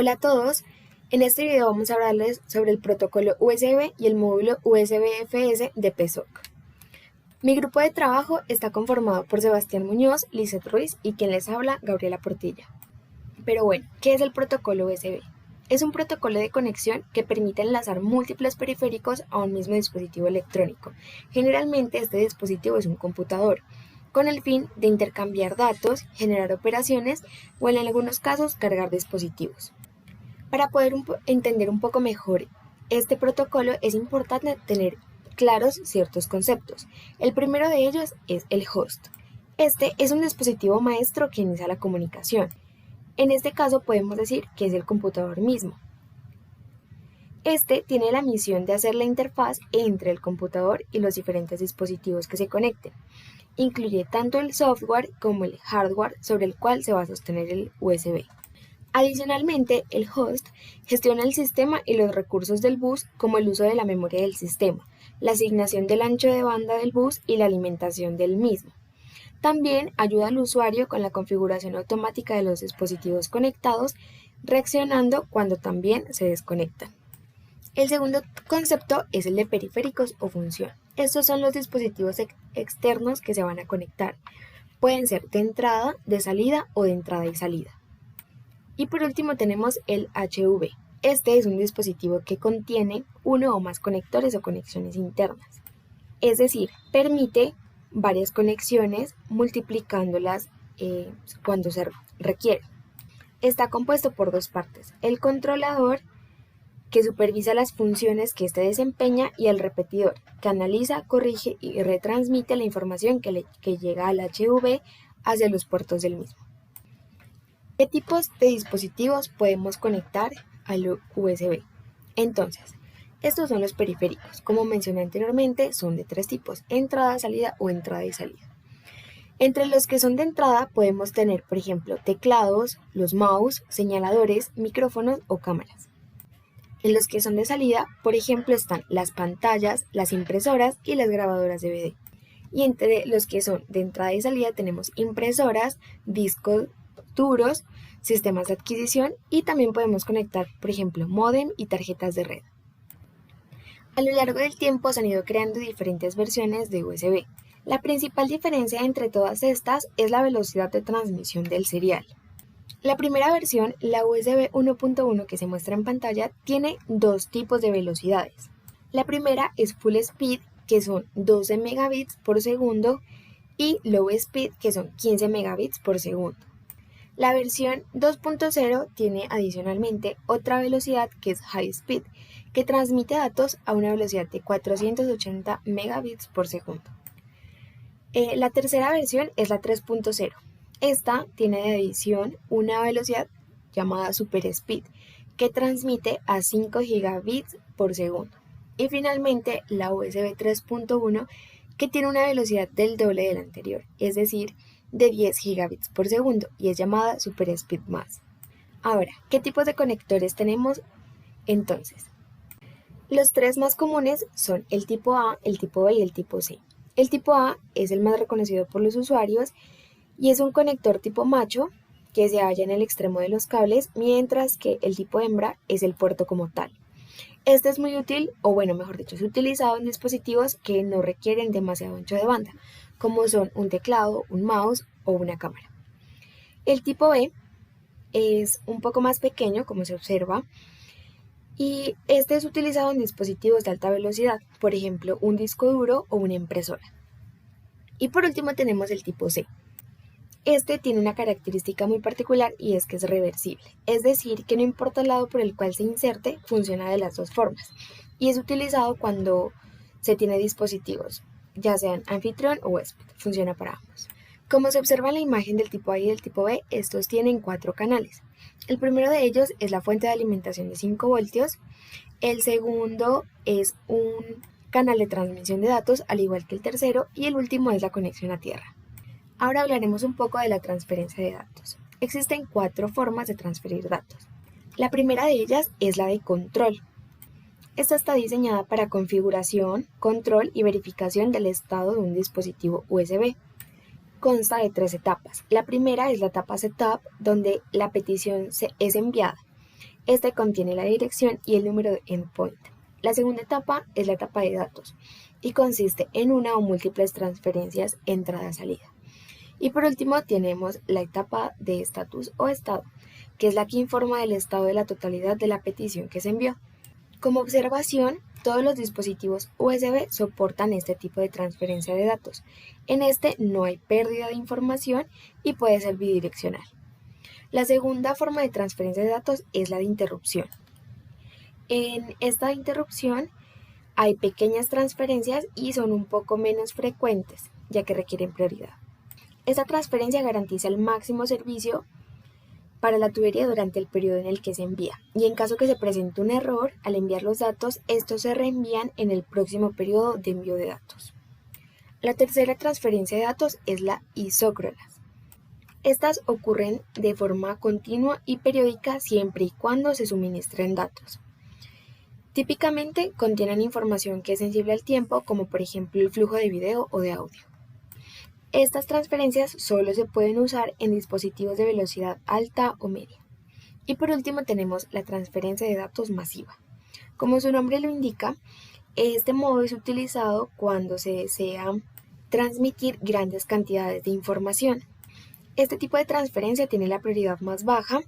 Hola a todos, en este video vamos a hablarles sobre el protocolo USB y el módulo USB-FS de PSOC. Mi grupo de trabajo está conformado por Sebastián Muñoz, Lizeth Ruiz y quien les habla, Gabriela Portilla. Pero bueno, ¿qué es el protocolo USB? Es un protocolo de conexión que permite enlazar múltiples periféricos a un mismo dispositivo electrónico. Generalmente este dispositivo es un computador, con el fin de intercambiar datos, generar operaciones o en algunos casos cargar dispositivos. Para poder entender un poco mejor este protocolo es importante tener claros ciertos conceptos. El primero de ellos es el host. Este es un dispositivo maestro que inicia la comunicación. En este caso podemos decir que es el computador mismo. Este tiene la misión de hacer la interfaz entre el computador y los diferentes dispositivos que se conecten. Incluye tanto el software como el hardware sobre el cual se va a sostener el USB. Adicionalmente, el host gestiona el sistema y los recursos del bus como el uso de la memoria del sistema, la asignación del ancho de banda del bus y la alimentación del mismo. También ayuda al usuario con la configuración automática de los dispositivos conectados, reaccionando cuando también se desconectan. El segundo concepto es el de periféricos o función. Estos son los dispositivos externos que se van a conectar. Pueden ser de entrada, de salida o de entrada y salida. Y por último tenemos el HV. Este es un dispositivo que contiene uno o más conectores o conexiones internas. Es decir, permite varias conexiones multiplicándolas cuando se requiere. Está compuesto por dos partes: el controlador, que supervisa las funciones que éste desempeña, y el repetidor, que analiza, corrige y retransmite la información que llega al HV hacia los puertos del mismo. ¿Qué tipos de dispositivos podemos conectar al USB? Entonces, estos son los periféricos. Como mencioné anteriormente, son de tres tipos: entrada, salida o entrada y salida. Entre los que son de entrada podemos tener, por ejemplo, teclados, los mouse, señaladores, micrófonos o cámaras. En los que son de salida, por ejemplo, están las pantallas, las impresoras y las grabadoras de DVD. Y entre los que son de entrada y salida tenemos impresoras, discos duros, sistemas de adquisición y también podemos conectar, por ejemplo, módem y tarjetas de red. A lo largo del tiempo se han ido creando diferentes versiones de USB. La principal diferencia entre todas estas es la velocidad de transmisión del serial. La primera versión, la USB 1.1 que se muestra en pantalla, tiene dos tipos de velocidades. La primera es Full Speed, que son 12 megabits por segundo, y Low Speed, que son 15 megabits por segundo. La versión 2.0 tiene adicionalmente otra velocidad que es High Speed, que transmite datos a una velocidad de 480 megabits por segundo. La tercera versión es la 3.0. Esta tiene de adición una velocidad llamada Super Speed, que transmite a 5 gigabits por segundo. Y finalmente la USB 3.1, que tiene una velocidad del doble de la anterior, es decir, de 10 gigabits por segundo, y es llamada Super Speed+. Ahora, ¿qué tipos de conectores tenemos entonces? Los tres más comunes son el tipo A, el tipo B y el tipo C. El tipo A es el más reconocido por los usuarios y es un conector tipo macho que se halla en el extremo de los cables, mientras que el tipo hembra es el puerto como tal. Este es muy útil, o bueno, mejor dicho, es utilizado en dispositivos que no requieren demasiado ancho de banda, como son un teclado, un mouse o una cámara. El tipo B es un poco más pequeño, como se observa, y este es utilizado en dispositivos de alta velocidad, por ejemplo, un disco duro o una impresora. Y por último tenemos el tipo C. Este tiene una característica muy particular y es que es reversible, es decir, que no importa el lado por el cual se inserte, funciona de las dos formas, y es utilizado cuando se tiene dispositivos, ya sean anfitrión o huésped, funciona para ambos. Como se observa en la imagen del tipo A y del tipo B, estos tienen 4 canales. El primero de ellos es la fuente de alimentación de 5 voltios, el segundo es un canal de transmisión de datos, al igual que el tercero, y el último es la conexión a tierra. Ahora hablaremos un poco de la transferencia de datos. Existen 4 formas de transferir datos. La primera de ellas es la de control. Esta está diseñada para configuración, control y verificación del estado de un dispositivo USB. Consta de 3 etapas. La primera es la etapa Setup, donde la petición es enviada. Este contiene la dirección y el número de endpoint. La segunda etapa es la etapa de datos y consiste en una o múltiples transferencias entrada-salida. Y por último tenemos la etapa de estatus o estado, que es la que informa del estado de la totalidad de la petición que se envió. Como observación, todos los dispositivos USB soportan este tipo de transferencia de datos. En este no hay pérdida de información y puede ser bidireccional. La segunda forma de transferencia de datos es la de interrupción. En esta interrupción hay pequeñas transferencias y son un poco menos frecuentes, ya que requieren prioridad. Esta transferencia garantiza el máximo servicio para la tubería durante el periodo en el que se envía, y en caso que se presente un error al enviar los datos, estos se reenvían en el próximo periodo de envío de datos. La tercera transferencia de datos es la isócronas. Estas ocurren de forma continua y periódica siempre y cuando se suministren datos. Típicamente contienen información que es sensible al tiempo, como por ejemplo el flujo de video o de audio. Estas transferencias solo se pueden usar en dispositivos de velocidad alta o media. Y por último tenemos la transferencia de datos masiva. Como su nombre lo indica, este modo es utilizado cuando se desea transmitir grandes cantidades de información. Este tipo de transferencia tiene la prioridad más baja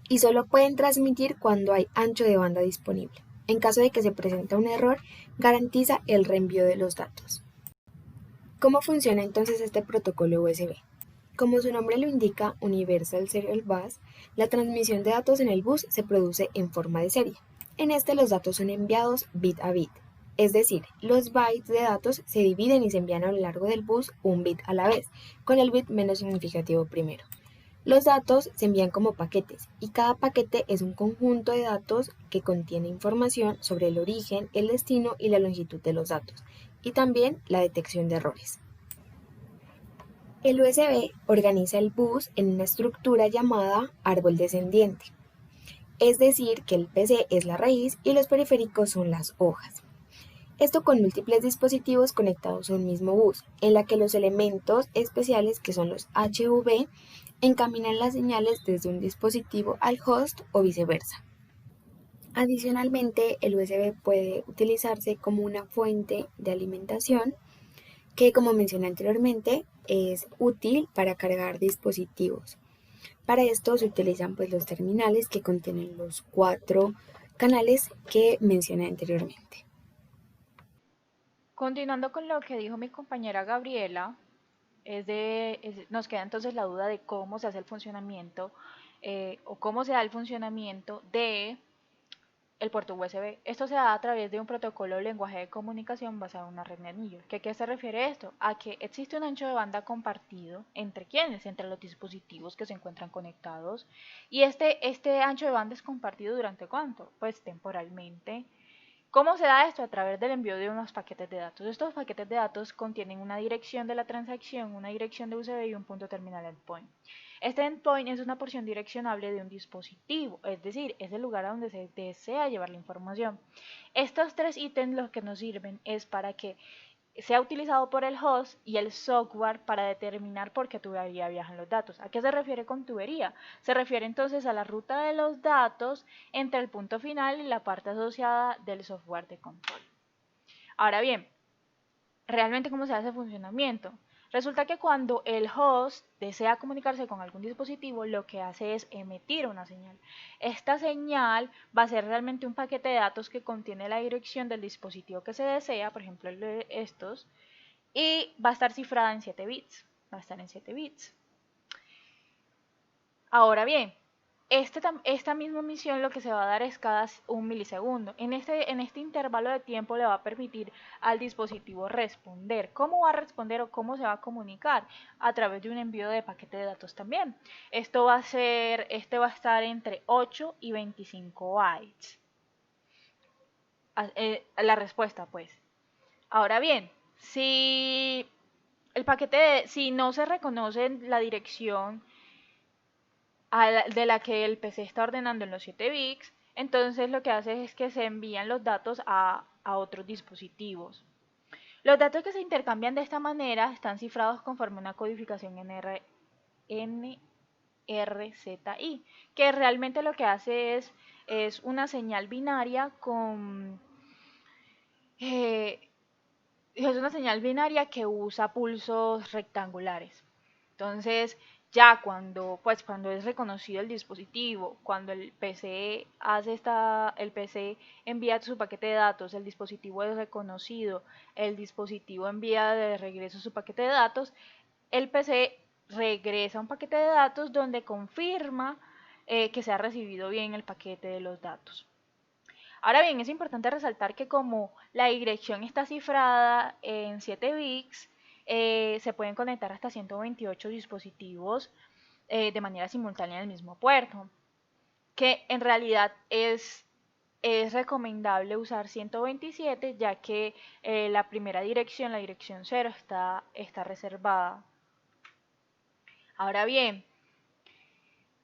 y solo pueden transmitir cuando hay ancho de banda disponible. En caso de que se presente un error, garantiza el reenvío de los datos. ¿Cómo funciona entonces este protocolo USB? Como su nombre lo indica, Universal Serial Bus, la transmisión de datos en el bus se produce en forma de serie. En este los datos son enviados bit a bit, es decir, los bytes de datos se dividen y se envían a lo largo del bus un bit a la vez, con el bit menos significativo primero. Los datos se envían como paquetes y cada paquete es un conjunto de datos que contiene información sobre el origen, el destino y la longitud de los datos, y también la detección de errores. El USB organiza el bus en una estructura llamada árbol descendiente, es decir, que el PC es la raíz y los periféricos son las hojas. Esto con múltiples dispositivos conectados a un mismo bus, en la que los elementos especiales, que son los HV, encaminan las señales desde un dispositivo al host o viceversa. Adicionalmente, el USB puede utilizarse como una fuente de alimentación que, como mencioné anteriormente, es útil para cargar dispositivos. Para esto se utilizan pues los terminales que contienen los 4 canales que mencioné anteriormente. Continuando con lo que dijo mi compañera Gabriela, nos queda entonces la duda de cómo se hace el funcionamiento o cómo se da el funcionamiento de el puerto USB. Esto se da a través de un protocolo de lenguaje de comunicación basado en una red de anillos. ¿A qué se refiere esto? A que existe un ancho de banda compartido entre quienes, entre los dispositivos que se encuentran conectados. Y este ancho de banda es compartido durante ¿cuánto? Pues temporalmente. ¿Cómo se da esto? A través del envío de unos paquetes de datos. Estos paquetes de datos contienen una dirección de la transacción, una dirección de USB y un punto terminal endpoint. Este endpoint es una porción direccionable de un dispositivo, es decir, es el lugar a donde se desea llevar la información. Estos tres ítems lo que nos sirven es para que sea utilizado por el host y el software para determinar por qué tubería viajan los datos. ¿A qué se refiere con tubería? Se refiere entonces a la ruta de los datos entre el punto final y la parte asociada del software de control. Ahora bien, ¿realmente cómo se hace el funcionamiento? Resulta que cuando el host desea comunicarse con algún dispositivo, lo que hace es emitir una señal. Esta señal va a ser realmente un paquete de datos que contiene la dirección del dispositivo que se desea, por ejemplo el de estos, y va a estar cifrada en 7 bits. Va a estar en 7 bits. Ahora bien, esta misma misión lo que se va a dar es cada 1 milisegundo. En este intervalo de tiempo le va a permitir al dispositivo responder. ¿Cómo va a responder o cómo se va a comunicar? A través de un envío de paquete de datos también. Este va a estar entre 8 y 25 bytes. La respuesta, pues. Ahora bien, si no se reconoce la dirección de la que el PC está ordenando en los 7 bits, entonces lo que hace es que se envían los datos a otros dispositivos. Los datos que se intercambian de esta manera están cifrados conforme a una codificación RZI, que realmente lo que hace es una señal binaria eh, es una señal binaria que usa pulsos rectangulares. Entonces, ya cuando es reconocido el dispositivo, cuando el PC envía su paquete de datos, el dispositivo es reconocido, el dispositivo envía de regreso su paquete de datos, el PC regresa un paquete de datos donde confirma que se ha recibido bien el paquete de los datos. Ahora bien, es importante resaltar que como la dirección está cifrada en 7 bits, se pueden conectar hasta 128 dispositivos de manera simultánea en el mismo puerto, que en realidad es recomendable usar 127, ya que la primera dirección, la dirección 0, está reservada. Ahora bien,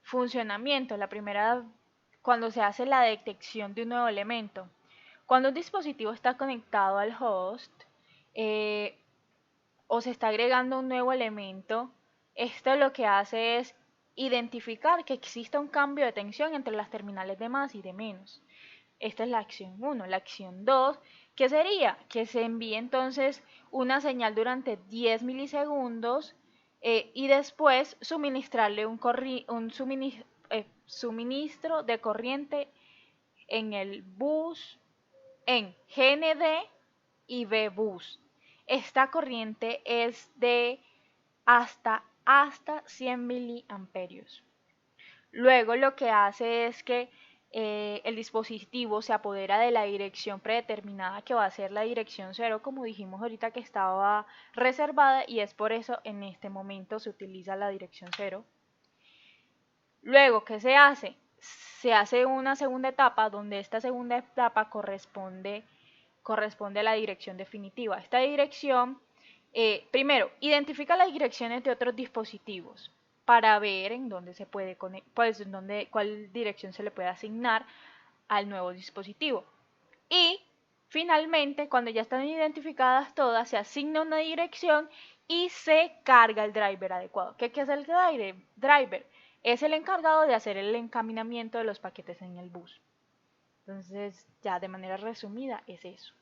funcionamiento. Cuando se hace la detección de un nuevo elemento. Cuando un dispositivo está conectado al host eh, o se está agregando un nuevo elemento, esto lo que hace es identificar que exista un cambio de tensión entre las terminales de más y de menos. Esta es la acción 1. La acción 2, ¿qué sería? Que se envíe entonces una señal durante 10 milisegundos y después suministrarle suministro de corriente en el bus, en GND y B-bus. Esta corriente es de hasta 100 miliamperios. Luego lo que hace es que el dispositivo se apodera de la dirección predeterminada que va a ser la dirección 0, como dijimos ahorita que estaba reservada, y es por eso en este momento se utiliza la dirección 0. Luego, ¿qué se hace? Se hace una segunda etapa donde esta segunda etapa corresponde a la dirección definitiva. Esta dirección, primero, identifica las direcciones de otros dispositivos para ver en dónde se puede pues, cuál dirección se le puede asignar al nuevo dispositivo. Y finalmente, cuando ya están identificadas todas, se asigna una dirección y se carga el driver adecuado. ¿Qué hace el driver? Es el encargado de hacer el encaminamiento de los paquetes en el bus. Entonces, ya de manera resumida, es eso.